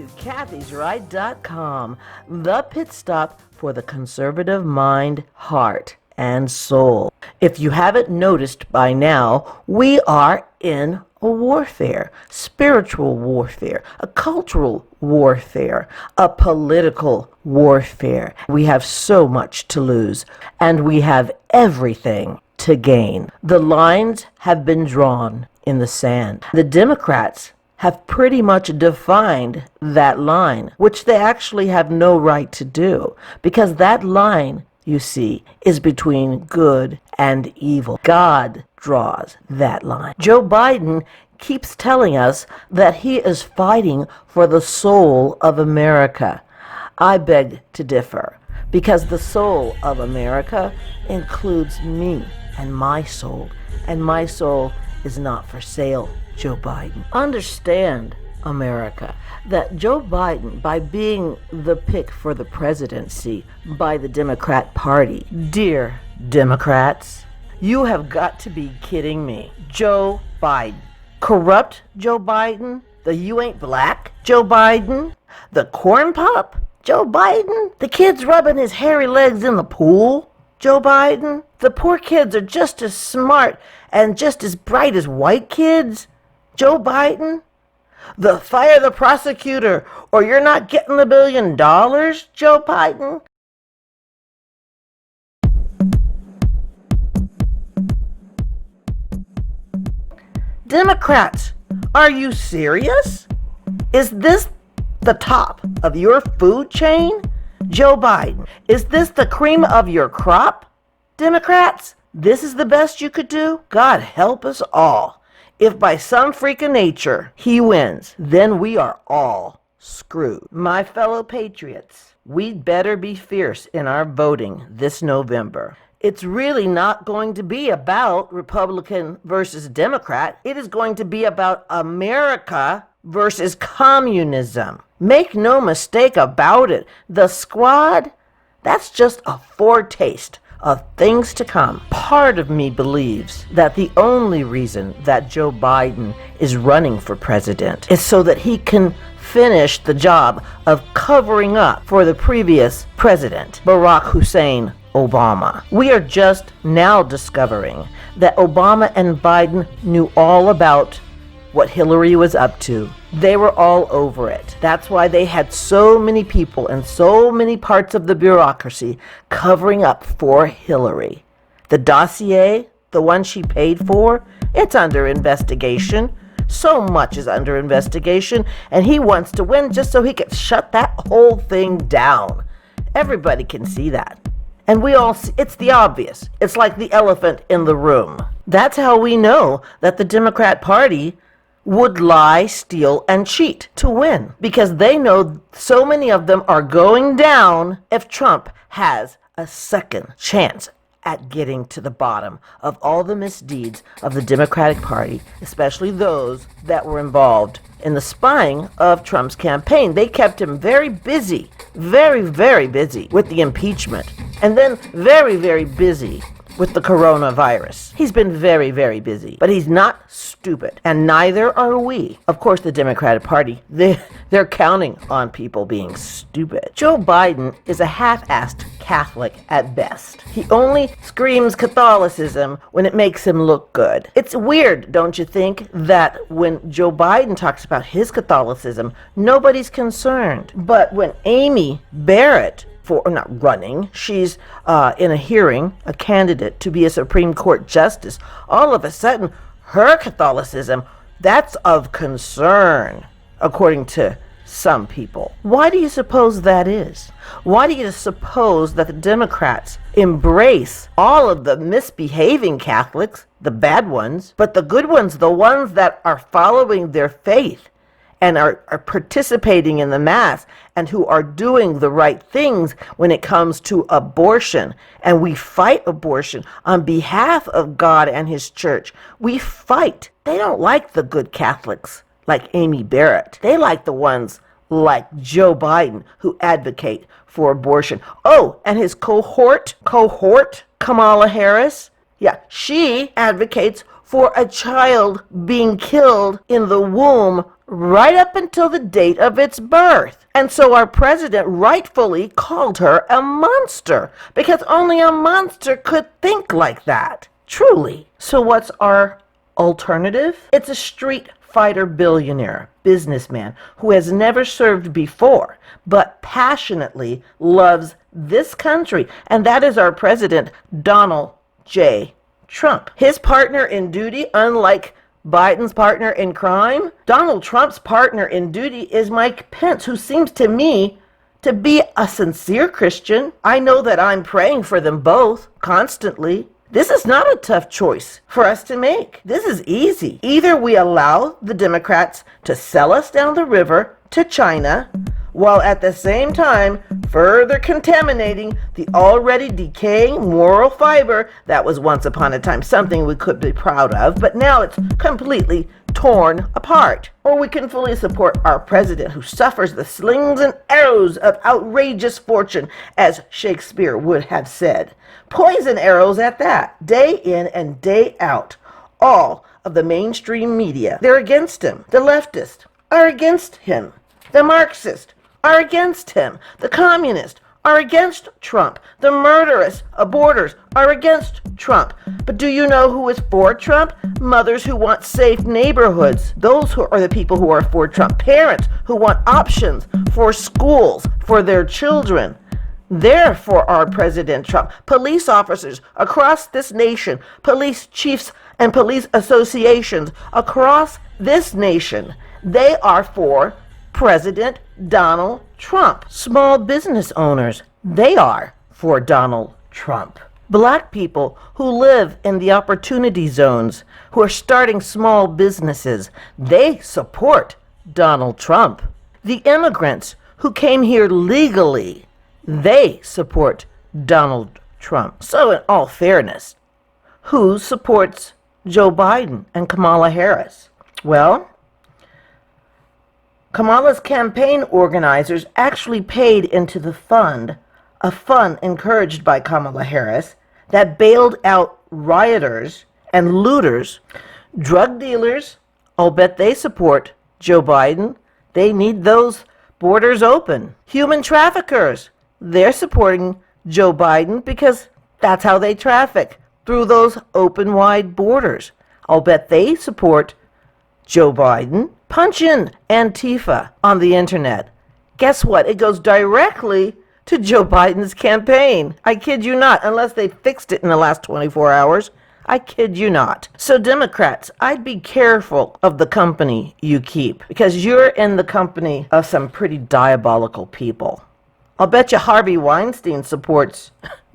to kathysright.com, the pit stop for the conservative mind, heart, and soul. If you haven't noticed by now, we are in a warfare, spiritual warfare, a cultural warfare, a political warfare. We have so much to lose, and we have everything to gain. The lines have been drawn in the sand. The Democrats have pretty much defined that line, which they actually have no right to do, because that line, you see, is between good and evil. God draws that line. Joe Biden keeps telling us that he is fighting for the soul of America. I beg to differ, because the soul of America includes me and my soul is not for sale, Joe Biden. Understand, America, that Joe Biden, by being the pick for the presidency by the Democrat Party, dear Democrats, you have got to be kidding me. Joe Biden. Corrupt Joe Biden? The you ain't black Joe Biden? The corn pop Joe Biden? The kid's rubbing his hairy legs in the pool Joe Biden? The poor kids are just as smart and just as bright as white kids Joe Biden? The fire the prosecutor or you're not getting the $1 billion Joe Biden? Democrats, are you serious? Is this the top of your food chain, Joe Biden? Is this the cream of your crop, Democrats? This is the best you could do? God help us all. If by some freak of nature he wins, then we are all screwed. My fellow patriots, we'd better be fierce in our voting this November. It's really not going to be about Republican versus Democrat. It is going to be about America versus communism. Make no mistake about it. The squad, that's just a foretaste of things to come. Part of me believes that the only reason that Joe Biden is running for president is so that he can finish the job of covering up for the previous president, Barack Hussein Obama. We are just now discovering that Obama and Biden knew all about what Hillary was up to. They were all over it. That's why they had so many people and so many parts of the bureaucracy covering up for Hillary. The dossier, the one she paid for, it's under investigation. So much is under investigation, and he wants to win just so he can shut that whole thing down. Everybody can see that. And we all see, it's the obvious. It's like the elephant in the room. That's how we know that the Democrat Party would lie, steal, and cheat to win. Because they know so many of them are going down if Trump has a second chance at getting to the bottom of all the misdeeds of the Democratic Party, especially those that were involved in the spying of Trump's campaign. They kept him very busy, very, very busy with the impeachment, and then very, very busy with the coronavirus. He's been very, very busy, but he's not stupid, and neither are we. Of course, the Democratic Party, they're counting on people being stupid. Joe Biden is a half-assed Catholic at best. He only screams Catholicism when it makes him look good. It's weird, don't you think, that when Joe Biden talks about his Catholicism, nobody's concerned. But when Amy Barrett, not running, she's in a hearing, a candidate to be a Supreme Court justice, all of a sudden, her Catholicism, that's of concern, according to some people. Why do you suppose that is? Why do you suppose that the Democrats embrace all of the misbehaving Catholics, the bad ones, but the good ones, the ones that are following their faith and are participating in the Mass and who are doing the right things when it comes to abortion? And we fight abortion on behalf of God and His church. We fight. They don't like the good Catholics like Amy Barrett. They like the ones like Joe Biden who advocate for abortion. Oh, and his cohort, Kamala Harris, yeah, she advocates for a child being killed in the womb right up until the date of its birth. And so our president rightfully called her a monster, because only a monster could think like that. Truly. So what's our alternative? It's a street fighter billionaire, businessman, who has never served before, but passionately loves this country. And that is our president, Donald J. Trump. His partner in duty, unlike Biden's partner in crime, Donald Trump's partner in duty is Mike Pence, who seems to me to be a sincere Christian. I know that I'm praying for them both constantly. This is not a tough choice for us to make. This is easy. Either we allow the Democrats to sell us down the river to China, while at the same time further contaminating the already decaying moral fiber that was once upon a time something we could be proud of, but now it's completely torn apart. Or we can fully support our president, who suffers the slings and arrows of outrageous fortune, as Shakespeare would have said. Poison arrows at that, day in and day out. All of the mainstream media, they're against him. The leftists are against him. The Marxists are against him. The communists are against Trump. The murderous aborters are against Trump. But do you know who is for Trump? Mothers who want safe neighborhoods. Those who are the people who are for Trump. Parents who want options for schools for their children. They're for our President Trump. Police officers across this nation, police chiefs and police associations across this nation, they are for President Donald Trump. Small business owners, they are for Donald Trump. Black people who live in the opportunity zones, who are starting small businesses, they support Donald Trump. The immigrants who came here legally, they support Donald Trump. So in all fairness, who supports Joe Biden and Kamala Harris? Well, Kamala's campaign organizers actually paid into the fund, a fund encouraged by Kamala Harris, that bailed out rioters and looters, drug dealers. I'll bet they support Joe Biden. They need those borders open. Human traffickers, they're supporting Joe Biden because that's how they traffic, through those open wide borders. I'll bet they support Joe Biden. Punch in Antifa on the internet. Guess what? It goes directly to Joe Biden's campaign. I kid you not, unless they fixed it in the last 24 hours. I kid you not. So Democrats, I'd be careful of the company you keep, because you're in the company of some pretty diabolical people. I'll bet you Harvey Weinstein supports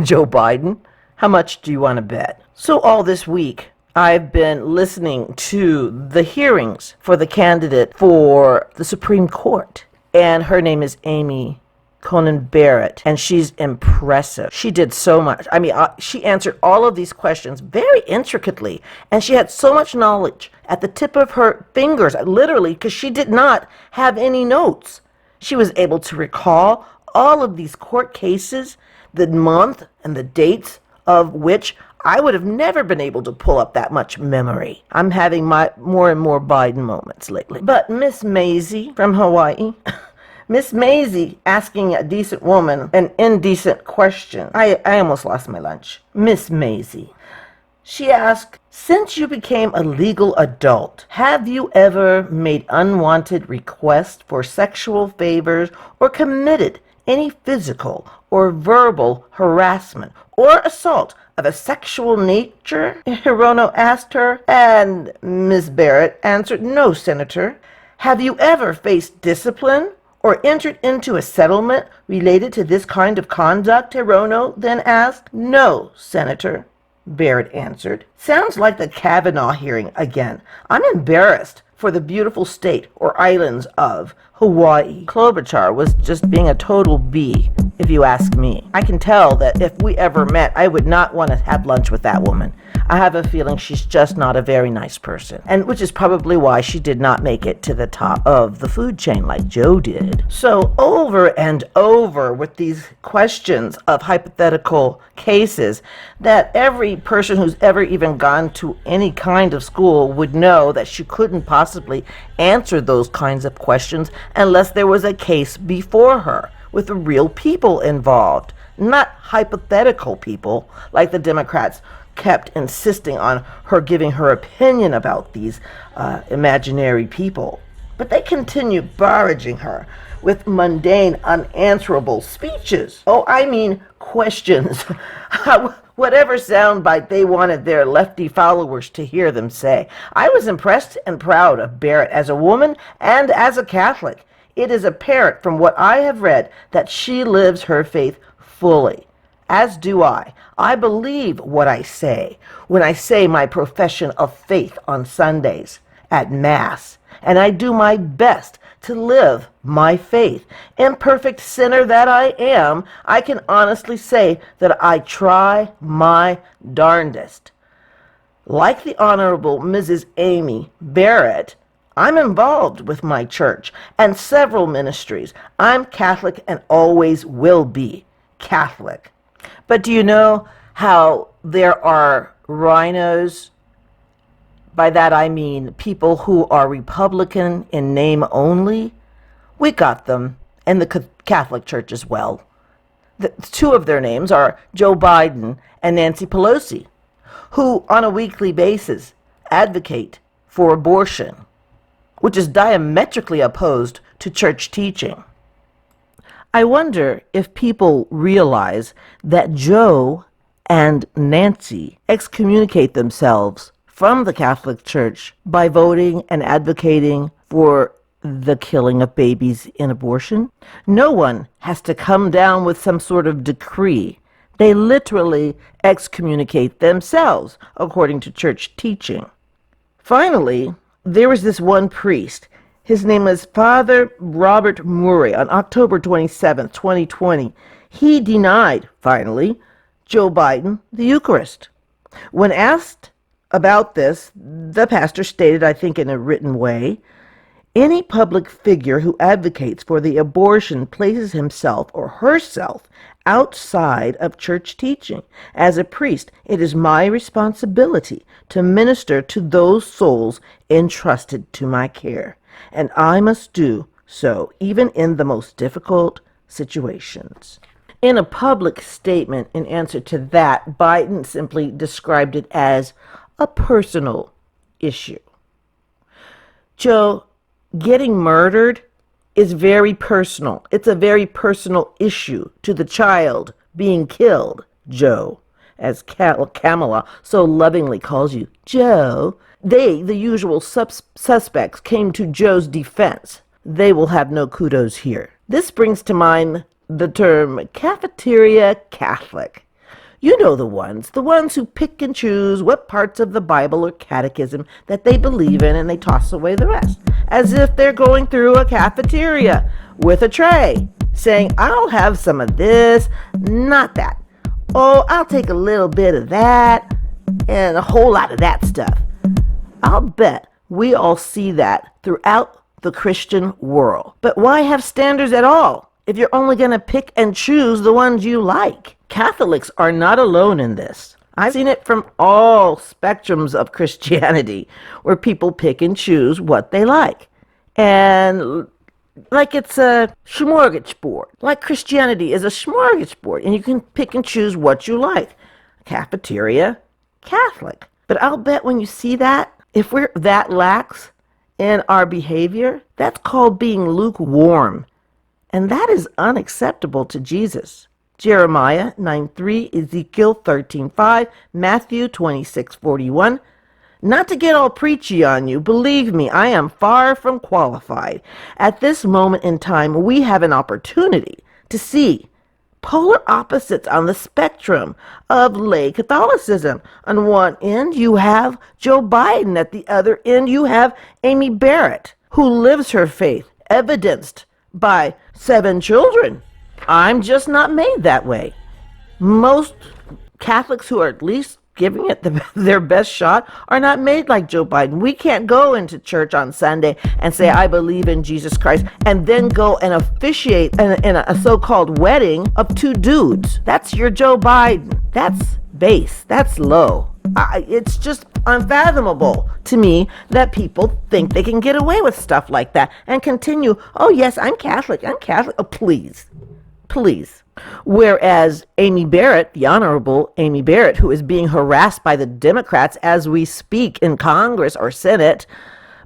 Joe Biden. How much do you want to bet? So all this week, I've been listening to the hearings for the candidate for the Supreme Court. And her name is Amy Coney Barrett, and she's impressive. She did so much. I mean, she answered all of these questions very intricately, and she had so much knowledge at the tip of her fingers, literally, because she did not have any notes. She was able to recall all of these court cases, the month and the dates of which I would have never been able to pull up that much memory. I'm having my more and more Biden moments lately. But Miss Maisie from Hawaii, Miss Maisie asking a decent woman an indecent question. I almost lost my lunch. Miss Maisie. She asked, since you became a legal adult, have you ever made unwanted requests for sexual favors or committed any physical or verbal harassment or assault of a sexual nature? Hirono asked her, and Ms. Barrett answered, no, Senator. Have you ever faced discipline or entered into a settlement related to this kind of conduct? Hirono then asked. No, Senator, Barrett answered. Sounds like the Kavanaugh hearing again. I'm embarrassed for the beautiful state or islands of Hawaii. Klobuchar was just being a total bee if you ask me. I can tell that if we ever met, I would not want to have lunch with that woman. I have a feeling she's just not a very nice person, and which is probably why she did not make it to the top of the food chain like Joe did. So over and over with these questions of hypothetical cases that every person who's ever even gone to any kind of school would know that she couldn't possibly answer those kinds of questions unless there was a case before her with real people involved, not hypothetical people like the Democrats kept insisting on her giving her opinion about these imaginary people. But they continue barraging her with mundane, unanswerable speeches. Oh, I mean questions. Whatever soundbite they wanted their lefty followers to hear them say. I was impressed and proud of Barrett as a woman and as a Catholic. It is apparent from what I have read that she lives her faith fully, as do I. I believe what I say when I say my profession of faith on Sundays at Mass, and I do my best to live my faith. Imperfect sinner that I am, I can honestly say that I try my darndest. Like the Honorable Mrs. Amy Barrett, I'm involved with my church and several ministries. I'm Catholic and always will be Catholic. But do you know how there are rhinos? By that I mean people who are Republican in name only. We got them in the Catholic Church as well. Two of their names are Joe Biden and Nancy Pelosi, who on a weekly basis advocate for abortion, which is diametrically opposed to church teaching. I wonder if people realize that Joe and Nancy excommunicate themselves from the Catholic Church by voting and advocating for the killing of babies in abortion. No one has to come down with some sort of decree. They literally excommunicate themselves, according to church teaching. Finally, there was this one priest. His name was Father Robert Murray. On October 27th, 2020, he denied, finally, Joe Biden the Eucharist. When asked about this, the pastor stated, I think in a written way, any public figure who advocates for the abortion places himself or herself outside of church teaching. As a priest, it is my responsibility to minister to those souls entrusted to my care, and I must do so even in the most difficult situations. In a public statement in answer to that, Biden simply described it as a personal issue. Joe, getting murdered is very personal. It's a very personal issue to the child being killed, Joe, as Kamala so lovingly calls you, Joe. They, the usual suspects, came to Joe's defense. They will have no kudos here. This brings to mind the term cafeteria Catholic. You know the ones who pick and choose what parts of the Bible or catechism that they believe in and they toss away the rest, as if they're going through a cafeteria with a tray, saying, I'll have some of this, not that. Oh, I'll take a little bit of that, and a whole lot of that stuff. I'll bet we all see that throughout the Christian world. But why have standards at all if you're only going to pick and choose the ones you like? Catholics are not alone in this. I've seen it from all spectrums of Christianity, where people pick and choose what they like. And like it's a smorgasbord. Like Christianity is a smorgasbord, and you can pick and choose what you like. Cafeteria Catholic. But I'll bet when you see that, if we're that lax in our behavior, that's called being lukewarm. And that is unacceptable to Jesus. Jeremiah 9:3, Ezekiel 13:5, Matthew 26:41. Not to get all preachy on you, believe me, I am far from qualified. At this moment in time, we have an opportunity to see polar opposites on the spectrum of lay Catholicism. On one end, you have Joe Biden. At the other end, you have Amy Barrett, who lives her faith, evidenced by 7 children. I'm just not made that way. Most Catholics who are at least giving it their best shot are not made like Joe Biden. We can't go into church on Sunday and say, I believe in Jesus Christ, and then go and officiate in a so-called wedding of two dudes. That's your Joe Biden. That's base. That's low. It's just unfathomable to me that people think they can get away with stuff like that and continue, oh yes, I'm Catholic. Oh, please. Whereas Amy Barrett, the Honorable Amy Barrett, who is being harassed by the Democrats as we speak in Congress or Senate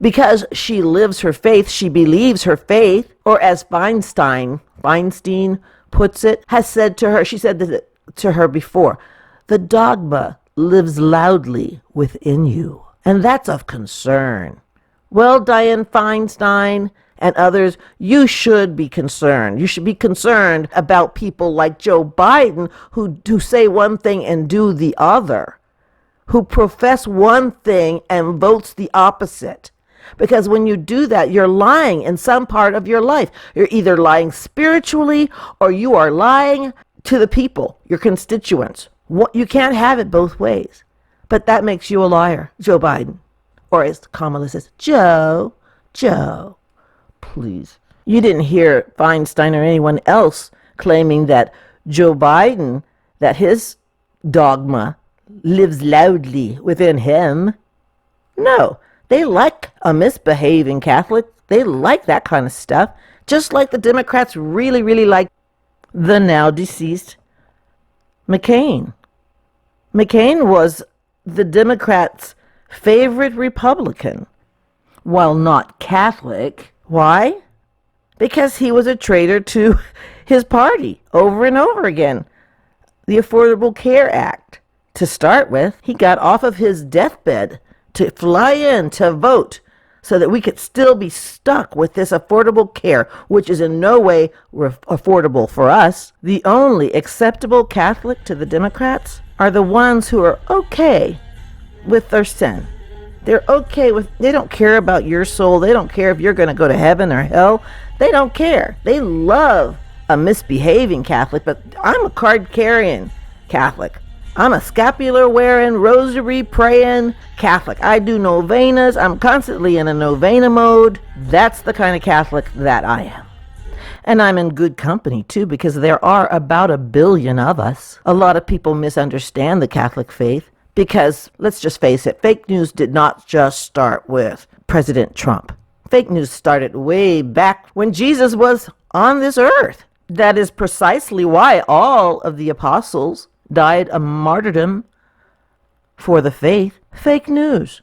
because she lives her faith, she believes her faith, or as Feinstein puts it, has said to her, she said to her before, the dogma lives loudly within you, and that's of concern. Well, Dianne Feinstein and others, you should be concerned. You should be concerned about people like Joe Biden who say one thing and do the other, who profess one thing and votes the opposite. Because when you do that, you're lying in some part of your life. You're either lying spiritually or you are lying to the people, your constituents. You can't have it both ways. But that makes you a liar, Joe Biden. Or as Kamala says, Joe. Please. You didn't hear Feinstein or anyone else claiming that Joe Biden, that his dogma lives loudly within him. No, they like a misbehaving Catholic. They like that kind of stuff. Just like the Democrats really, really like the now deceased McCain. McCain was the Democrats' favorite Republican, while not Catholic. Why? Because he was a traitor to his party over and over again. The Affordable Care Act. To start with, he got off of his deathbed to fly in to vote so that we could still be stuck with this affordable care, which is in no way affordable for us. The only acceptable Catholic to the Democrats are the ones who are okay with their sin. They're okay with, they don't care about your soul. They don't care if you're going to go to heaven or hell. They don't care. They love a misbehaving Catholic, but I'm a card-carrying Catholic. I'm a scapular-wearing, rosary-praying Catholic. I do novenas. I'm constantly in a novena mode. That's the kind of Catholic that I am. And I'm in good company, too, because there are about 1 billion of us. A lot of people misunderstand the Catholic faith. Because, let's just face it, fake news did not just start with President Trump. Fake news started way back when Jesus was on this earth. That is precisely why all of the apostles died a martyrdom for the faith. Fake news.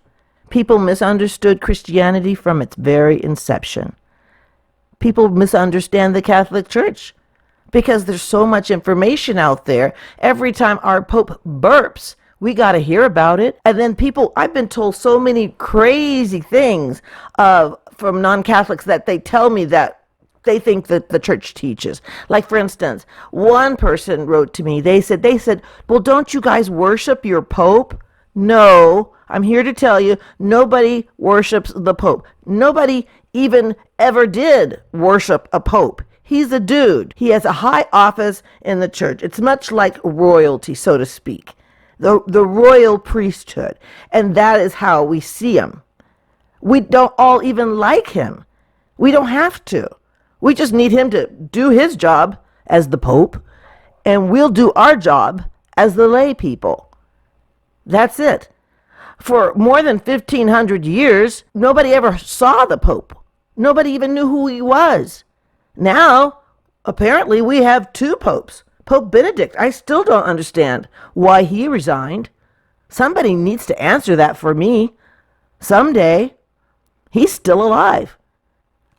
People misunderstood Christianity from its very inception. People misunderstand the Catholic Church because there's so much information out there. Every time our Pope burps, we got to hear about it. And then people, I've been told so many crazy things from non-Catholics that they tell me that they think that the church teaches. Like, for instance, one person wrote to me, they said, well, don't you guys worship your Pope? No, I'm here to tell you, nobody worships the Pope. Nobody even ever did worship a Pope. He's a dude. He has a high office in the church. It's much like royalty, so to speak. The royal priesthood. And that is how we see him. We don't all even like him. We don't have to. We just need him to do his job as the Pope, and we'll do our job as the lay people. That's it. For more than 1,500 years, nobody ever saw the Pope. Nobody even knew who he was. Now, apparently, we have 2 popes. Pope Benedict, I still don't understand why he resigned. Somebody needs to answer that for me. Someday. He's still alive.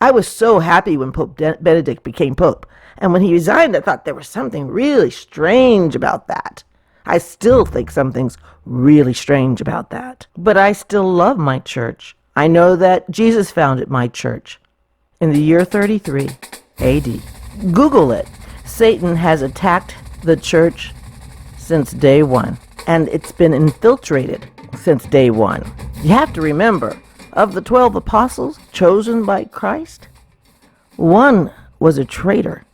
I was so happy when Pope Benedict became Pope. And when he resigned, I thought there was something really strange about that. I still think something's really strange about that. But I still love my church. I know that Jesus founded my church in the year 33 AD. Google it. Satan has attacked the church since day one, and it's been infiltrated since day one. You have to remember, of the 12 apostles chosen by Christ, one was a traitor.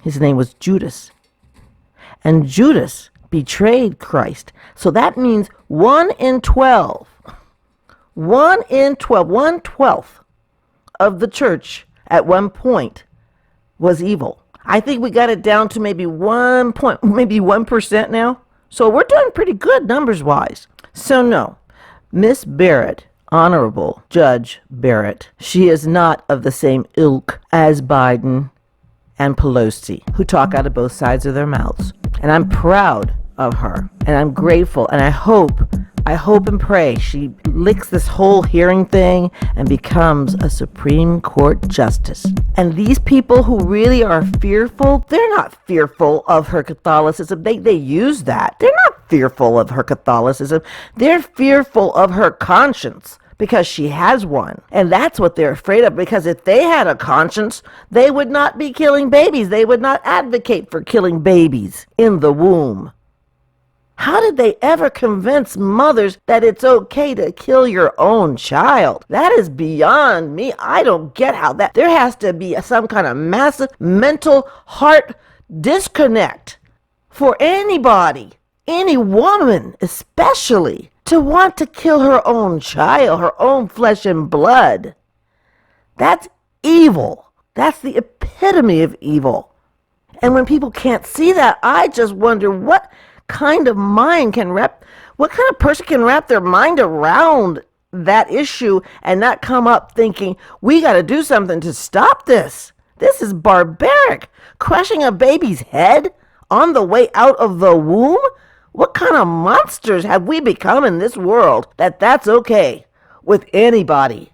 His name was Judas. And Judas betrayed Christ. So that means 1 in 12. 1 in 12. 1/12 of the church at one point was evil. I think we got it down to maybe 1% now. So we're doing pretty good numbers wise. So no, Miss Barrett, Honorable Judge Barrett, she is not of the same ilk as Biden and Pelosi, who talk out of both sides of their mouths. And I'm proud of her, and I'm grateful, and I hope and pray she licks this whole hearing thing and becomes a Supreme Court justice. And these people who really are fearful, they're not fearful of her Catholicism. They use that. They're not fearful of her Catholicism. They're fearful of her conscience, because she has one. And that's what they're afraid of, because if they had a conscience, they would not be killing babies. They would not advocate for killing babies in the womb. How did they ever convince mothers that it's okay to kill your own child? That is beyond me. I don't get how that. There has to be some kind of massive mental heart disconnect for anybody, any woman especially, to want to kill her own child, her own flesh and blood. That's evil. That's the epitome of evil. And when people can't see that, I just wonder what kind of person can wrap their mind around that issue and not come up thinking, we got to do something to stop this. This is barbaric. Crushing a baby's head on the way out of the womb? What kind of monsters have we become in this world that that's okay with anybody?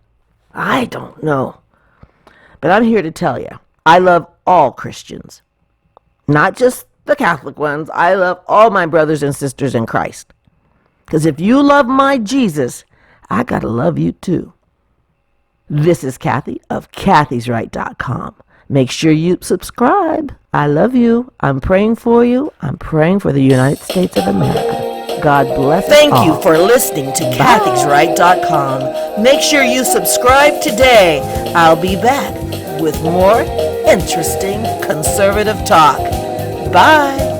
I don't know. But I'm here to tell you, I love all Christians, not just the Catholic ones. I love all my brothers and sisters in Christ. Because if you love my Jesus, I got to love you too. This is Kathy of kathysright.com. Make sure you subscribe. I love you. I'm praying for you. I'm praying for the United States of America. God bless us all. Thank you for listening to kathysright.com. Make sure you subscribe today. I'll be back with more interesting conservative talk. Bye.